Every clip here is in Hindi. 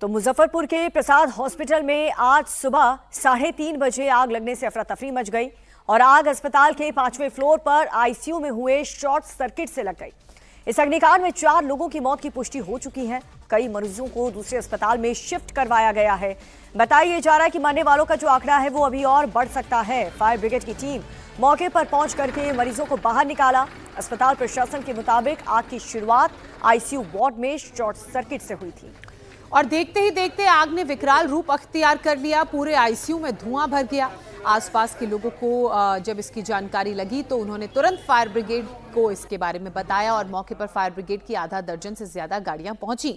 तो मुजफ्फरपुर के प्रसाद हॉस्पिटल में आज सुबह 3:30 बजे आग लगने से अफरा तफरी मच गई और आग अस्पताल के 5वें फ्लोर पर आईसीयू में हुए शॉर्ट सर्किट से लग गई। इस अग्निकांड में 4 लोगों की मौत की पुष्टि हो चुकी है। कई मरीजों को दूसरे अस्पताल में शिफ्ट करवाया गया है। बताया जा रहा है कि मरने वालों का जो आंकड़ा है वो अभी और बढ़ सकता है। फायर ब्रिगेड की टीम मौके पर पहुंच करके मरीजों को बाहर निकाला। अस्पताल प्रशासन के मुताबिक आग की शुरुआत आईसीयू वार्ड में शॉर्ट सर्किट से हुई थी और देखते ही देखते आग ने विकराल रूप अख्तियार कर लिया। पूरे आईसीयू में धुआं भर गया। आसपास के लोगों को जब इसकी जानकारी लगी तो उन्होंने तुरंत फायर ब्रिगेड को इसके बारे में बताया और मौके पर फायर ब्रिगेड की आधा दर्जन से ज्यादा गाड़ियां पहुंची।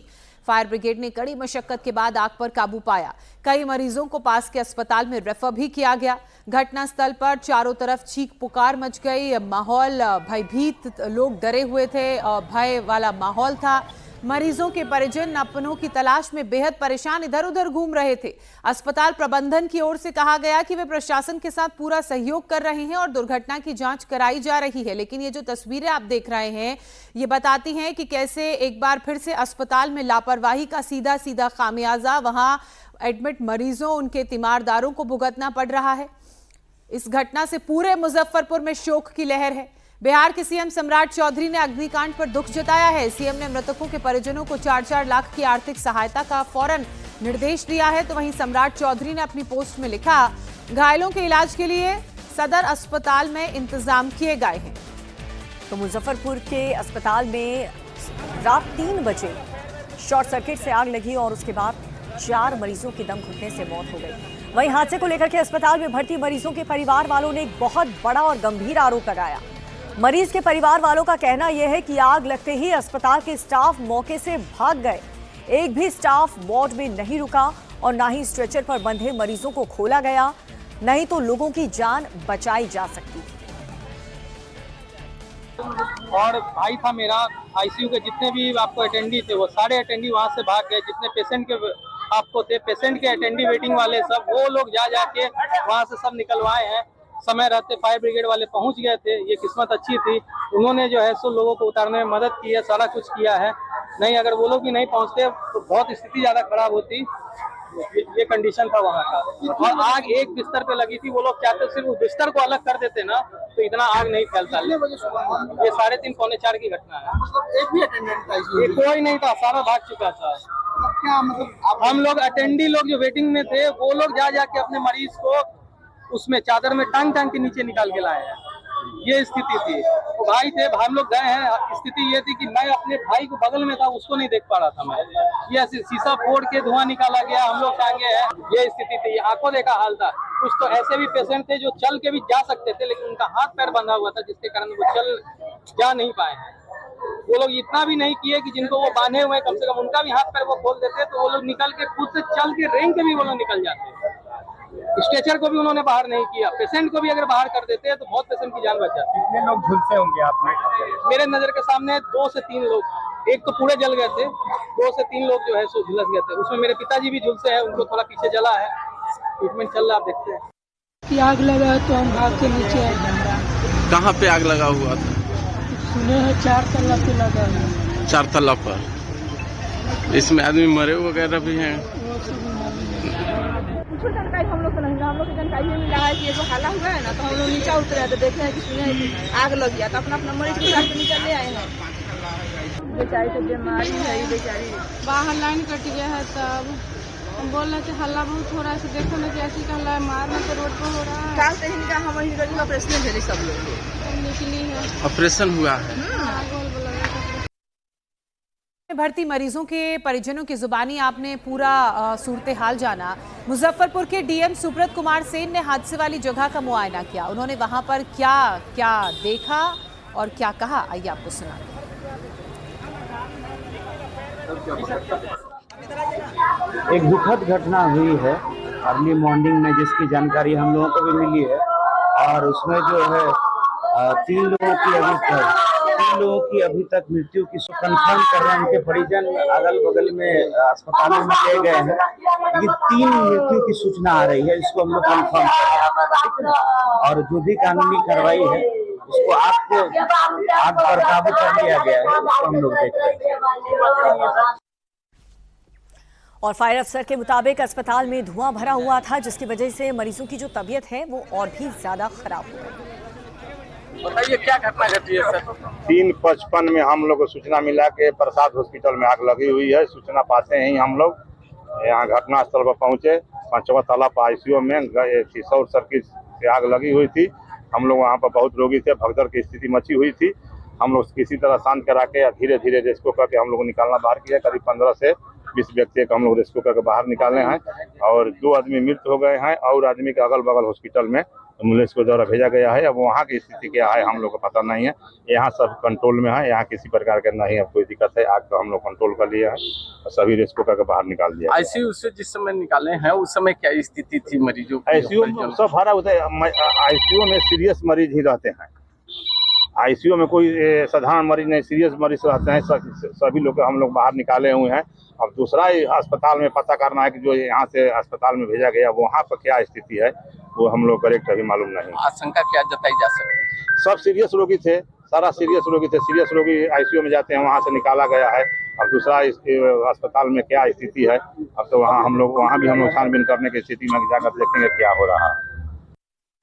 फायर ब्रिगेड ने कड़ी मशक्कत के बाद आग पर काबू पाया। कई मरीजों को पास के अस्पताल में रेफर भी किया गया। घटनास्थल पर चारों तरफ चीख पुकार मच गई। माहौल भयभीत, लोग डरे हुए थे, भय वाला माहौल था। मरीजों के परिजन अपनों की तलाश में बेहद परेशान इधर उधर घूम रहे थे। अस्पताल प्रबंधन की ओर से कहा गया कि वे प्रशासन के साथ पूरा सहयोग कर रहे हैं और दुर्घटना की जांच कराई जा रही है। लेकिन ये जो तस्वीरें आप देख रहे हैं ये बताती हैं कि कैसे एक बार फिर से अस्पताल में लापरवाही का सीधा सीधा खामियाजा वहां एडमिट मरीजों, उनके तीमारदारों को भुगतना पड़ रहा है। इस घटना से पूरे मुजफ्फरपुर में शोक की लहर है। बिहार के सीएम सम्राट चौधरी ने अग्निकांड पर दुख जताया है। सीएम ने मृतकों के परिजनों को 4-4 लाख की आर्थिक सहायता का फौरन निर्देश दिया है। तो वहीं सम्राट चौधरी ने अपनी पोस्ट में लिखा, घायलों के इलाज के लिए सदर अस्पताल में इंतजाम किए गए हैं। तो मुजफ्फरपुर के अस्पताल में रात 3 बजे शॉर्ट सर्किट से आग लगी और उसके बाद 4 मरीजों की दम घुटने से मौत हो गई। वहीं हादसे को लेकर के अस्पताल में भर्ती मरीजों के परिवार वालों ने एक बहुत बड़ा और गंभीर आरोप लगाया। मरीज के परिवार वालों का कहना यह है कि आग लगते ही अस्पताल के स्टाफ मौके से भाग गए। एक भी स्टाफ वार्ड में नहीं रुका और ना ही स्ट्रेचर पर बंधे मरीजों को खोला गया, नहीं तो लोगों की जान बचाई जा सकती थी। और भाई था मेरा, आईसीयू के जितने भी आपको अटेंडी थे वो सारे अटेंडी वहां से भाग गए। जितने पेशेंट के आपको थे, पेशेंट के अटेंडी वेटिंग वाले सब, वो लोग जा जाके वहां से सब निकलवाए हैं। समय रहते फायर ब्रिगेड वाले पहुंच गए थे। ये किस्मत अच्छी थी, उन्होंने जो है सो लोगों को उतारने में मदद की है, सारा कुछ किया है। नहीं अगर वो लोग भी नहीं पहुंचते तो बहुत स्थिति ज्यादा खराब होती। ये कंडीशन था वहाँ का। और आग एक बिस्तर पे लगी थी। वो लोग चाहते सिर्फ उस बिस्तर को अलग कर देते ना तो इतना आग नहीं फैलता। ये 3:30 पौने 4 की घटना है। एक भी अटेंडेंट था? कोई नहीं था, सारा भाग चुका था। क्या मतलब हम लोग अटेंडी लोग जो वेटिंग में थे वो लोग जा जाके अपने मरीज को उसमें चादर में टांग के नीचे निकाल के लाए हैं। ये स्थिति थी। तो भाई थे, हम लोग गए हैं। स्थिति ये थी कि मैं अपने भाई को बगल में था, उसको नहीं देख पा रहा था मैं। ये शीशा फोड़ के धुआं निकाला गया, हम लोग टांगे हैं। ये स्थिति थी, आंखों देखा हाल था। कुछ तो ऐसे भी पेशेंट थे जो चल के भी जा सकते थे लेकिन उनका हाथ पैर बंधा हुआ था जिसके कारण वो चल जा नहीं पाए हैं। वो लोग इतना भी नहीं किए कि जिनको वो बांधे हुए कम से कम उनका भी हाथ पैर वो खोल देते तो वो लोग निकल के खुद से चल के रेंग के भी वो लोग निकल जाते। स्ट्रेचर को भी उन्होंने बाहर नहीं किया। पेशेंट को भी अगर बाहर कर देते हैं तो बहुत पेशेंट की जान बच जाती। कितने लोग झुलसे होंगे आप में? मेरे नजर के सामने 2 से 3 लोग। एक तो पूरे जल गए थे, 2 से 3 लोग जो है सो झुलस गए थे। उसमें मेरे पिताजी भी झुलसे हैं, उनको थोड़ा पीछे जला है। ट्रीटमेंट चल रहा, आप देखते हैं। आग लगा तो हम भाग के नीचे आए। कहाँ पे आग लगा हुआ था? सुने हैं 4 तल्ला पे लगा है। 4 तल्ला पर। इसमें आदमी मरे वगैरह भी हैं? कुछ जानकारी हम लोग को नहीं मिला। हम लोग को जानकारी ये मिला है कि ये जो हल्ला हुआ है ना तो हम लोग नीचे उतरे हैं तो देखे हैं कि सुने हैं कि आग लग गया तो अपना मरीज को उठाकर नीचे ले आए हैं। बेचारी तो बीमारी है, बेचारी बाहर लाइन कट गया है। तब हम बोल रहे थे हल्ला बहुत हो रहा है, देखो ना कैसे का हल्ला मारने तो रोड पर हो रहा है। काल से ही निकाह हम वही ऑपरेशन भेजे सब लोग निकली है। ऑपरेशन हुआ है। भर्ती मरीजों के परिजनों की जुबानी आपने पूरा सूरत हाल जाना। मुजफ्फरपुर के डीएम सुब्रत कुमार सेन ने हादसे वाली जगह का मुआयना किया। उन्होंने वहां पर क्या क्या देखा और क्या कहा, आइए आपको सुना। एक दुखद घटना हुई है अर्ली मॉर्निंग में जिसकी जानकारी हम लोगों को भी मिली है और उसमें जो है 3 लोगों की अभी तक मृत्यु की कंफर्म कर रहे हैं। उनके परिजन अगल बगल में अस्पतालों में ले गए हैं लेकिन 3 मृत्यु की सूचना आ रही है, इसको हम लोग कंफर्म कर रहे हैं। और जो भी कानूनी कार्रवाई है उसको आग पर काबू कर लिया गया है, उसको हम लोग देख रहे हैं। और फायर अफसर के मुताबिक अस्पताल में धुआं भरा हुआ था, जिसकी वजह से मरीजों की जो तबीयत है वो और भी ज्यादा खराब हो गई। बताइए क्या घटना घटी है सर? 3:55 में हम लोग को सूचना मिला कि प्रसाद हॉस्पिटल में आग लगी हुई है। सूचना पाते ही हम लोग यहाँ घटना स्थल पर पहुंचे। 5वां तला पर आईसीयू में शॉर्ट सर्किट से आग लगी हुई थी। हम लोग वहाँ पर बहुत रोगी थे, भगदड़ की स्थिति मची हुई थी। हम लोग किसी तरह शांत करा के धीरे धीरे रेस्क्यू करके हम लोग निकालना बाहर किया। करीब 15 से 20 व्यक्ति को हम लोग रेस्क्यू करके बाहर निकाले हैं और 2 आदमी मृत हो गए हैं और आदमी के अगल बगल हॉस्पिटल में एम्बुलेंस के द्वारा भेजा गया है। अब वहाँ की स्थिति क्या है हम लोग को पता नहीं है। यहाँ सब कंट्रोल में है, यहाँ किसी प्रकार के नहीं अब कोई दिक्कत है। आग को हम लोग कंट्रोल कर लिए हैं और सभी रेस्क्यू करके बाहर निकाल दिया। आईसीयू से जिस समय निकाले हैं उस समय क्या स्थिति थी मरीजों की? आईसीयू में सब भरा होता है। आईसीयू में सीरियस मरीज ही रहते हैं। आईसीयू में कोई साधारण मरीज नहीं, सीरियस मरीज रहते हैं। सभी लोग हम लोग बाहर निकाले हुए हैं। अब दूसरा अस्पताल में पता करना है कि जो यहाँ से अस्पताल में भेजा गया वहाँ पर क्या स्थिति है, वो हम लोग करेक्ट अभी मालूम नहीं। आशंका क्या जताई जा सकती है? सब सीरियस रोगी थे, सारा सीरियस रोगी थे। सीरियस रोगी आईसीयू में जाते हैं, वहाँ से निकाला गया है। अब दूसरा अस्पताल में क्या स्थिति है, अब तो वहाँ हम लोग भी छानबीन करने की स्थिति में जाकर देखेंगे क्या हो रहा है।